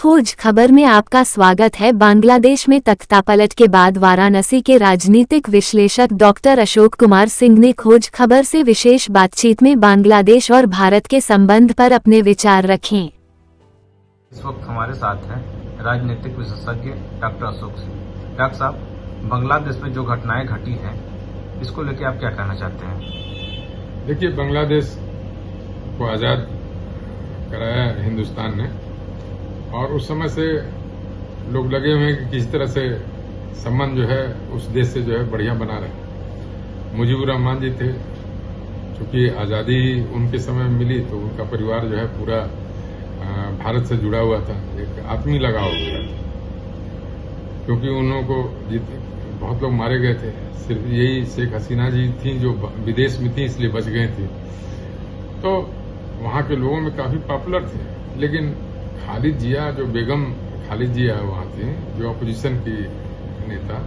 खोज खबर में आपका स्वागत है। बांग्लादेश में तख्तापलट के बाद वाराणसी के राजनीतिक विश्लेषक डॉक्टर अशोक कुमार सिंह ने खोज खबर से विशेष बातचीत में बांग्लादेश और भारत के संबंध पर अपने विचार रखे। इस वक्त हमारे साथ हैं राजनीतिक विशेषज्ञ डॉक्टर अशोक सिंह। डॉक्टर साहब, बांग्लादेश में जो घटनाएं घटी हैं, इसको लेकर आप क्या कहना चाहते हैं? देखिए, बांग्लादेश को आजाद कराया हिंदुस्तान ने और उस समय से लोग लगे हुए हैं कि किसी तरह से संबंध जो है उस देश से जो है बढ़िया बना रहे। मुजीबुर रहमान जी थे, चूंकि आजादी उनके समय में मिली तो उनका परिवार जो है पूरा भारत से जुड़ा हुआ था, एक आत्मीय लगाव हो गया था, क्योंकि उन लोगों को बहुत लोग मारे गए थे। सिर्फ यही शेख हसीना जी थी जो विदेश में थी, इसलिए बच गए थे। तो वहां के लोगों में काफी पॉपुलर थे, लेकिन खालिद जिया, जो बेगम खालिद जिया वहां थी, जो अपोजिशन की नेता,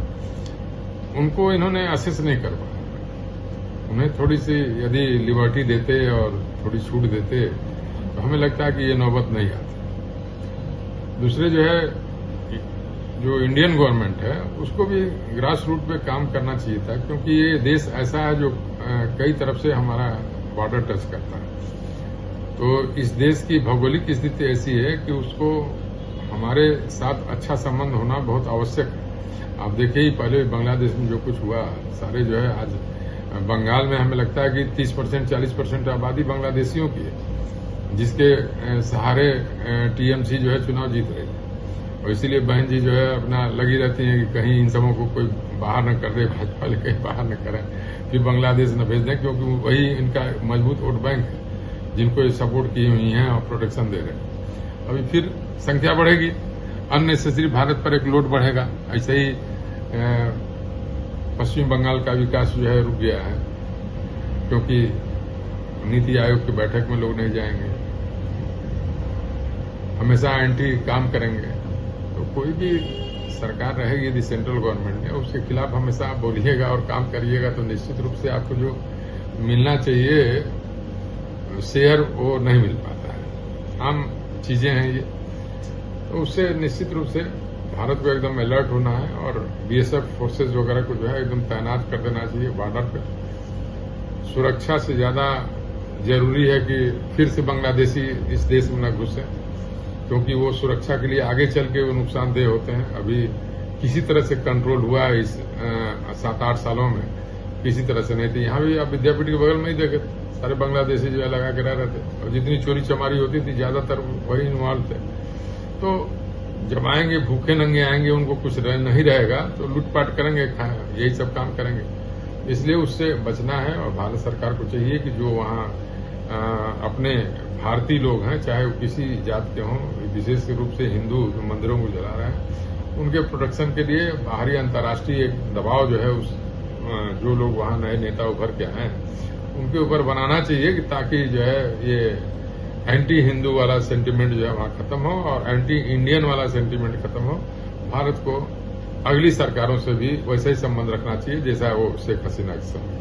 उनको इन्होंने असेस नहीं कर पाया। उन्हें थोड़ी सी यदि लिबर्टी देते और थोड़ी छूट देते तो हमें लगता है कि ये नौबत नहीं आती। दूसरे जो है, जो इंडियन गवर्नमेंट है उसको भी ग्रास रूट पे काम करना चाहिए था, क्योंकि ये देश ऐसा है जो कई तरफ से हमारा बॉर्डर टच करता है। तो इस देश की भौगोलिक स्थिति ऐसी है कि उसको हमारे साथ अच्छा संबंध होना बहुत आवश्यक है। आप देखिए ही पहले बांग्लादेश में जो कुछ हुआ, सारे जो है आज बंगाल में हमें लगता है कि 30% 40% आबादी बांग्लादेशियों की है, जिसके सहारे टीएमसी जो है चुनाव जीत रही है। और इसीलिए बहन जी जो है अपना लगी रहती हैं कि कहीं इन सबों को कोई बाहर न कर दे, भाजपा वाले कहीं बाहर न करें, फिर बांग्लादेश न भेज दें, क्योंकि वही इनका मजबूत वोट बैंक है जिनको ये सपोर्ट की हुई हैं और प्रोटेक्शन दे रहे हैं। अभी फिर संख्या बढ़ेगी, अननेसेसरी भारत पर एक लोड बढ़ेगा। ऐसे ही पश्चिम बंगाल का विकास जो है रुक गया है, क्योंकि नीति आयोग की बैठक में लोग नहीं जाएंगे, हमेशा एंटी काम करेंगे। तो कोई भी सरकार रहेगी यदि सेंट्रल गवर्नमेंट है, उसके खिलाफ हमेशा आप बोलिएगा और काम करिएगा तो निश्चित रूप से आपको जो मिलना चाहिए शेयर वो नहीं मिल पाता है। आम चीजें हैं ये, तो उससे निश्चित रूप से भारत को एकदम अलर्ट होना है और बीएसएफ फोर्सेज वगैरह को जो है एकदम तैनात कर देना चाहिए बॉर्डर पे। सुरक्षा से ज्यादा जरूरी है कि फिर से बांग्लादेशी इस देश में न घुसे, क्योंकि वो सुरक्षा के लिए आगे चल के वो नुकसानदेह होते हैं। अभी किसी तरह से कंट्रोल हुआ है इस 7-8 सालों में, किसी तरह से नहीं थी। यहाँ भी आप विद्यापीठ के बगल में ही देखे, सारे बांग्लादेशी जो है लगा के रह रहे थे, और जितनी चोरी चमारी होती थी ज्यादातर वही इन्वॉल्व थे। तो जब आएंगे भूखे नंगे आएंगे, उनको कुछ नहीं रहेगा तो लूटपाट करेंगे, यही सब काम करेंगे। इसलिए उससे बचना है और भारत सरकार को चाहिए कि जो वहाँ अपने भारतीय लोग हैं, चाहे वो किसी जात के हों, विशेष रूप से हिंदू जो मंदिरों को जला रहे हैं, उनके प्रोटेक्शन के लिए बाहरी अंतर्राष्ट्रीय एक दबाव जो है उस जो लोग वहाँ नए नेता उभर के आए उनके ऊपर बनाना चाहिए, कि ताकि जो है ये एंटी हिंदू वाला सेंटीमेंट जो है वहां खत्म हो और एंटी इंडियन वाला सेंटीमेंट खत्म हो। भारत को अगली सरकारों से भी वैसा ही संबंध रखना चाहिए जैसा वो शेख हसीना के समय।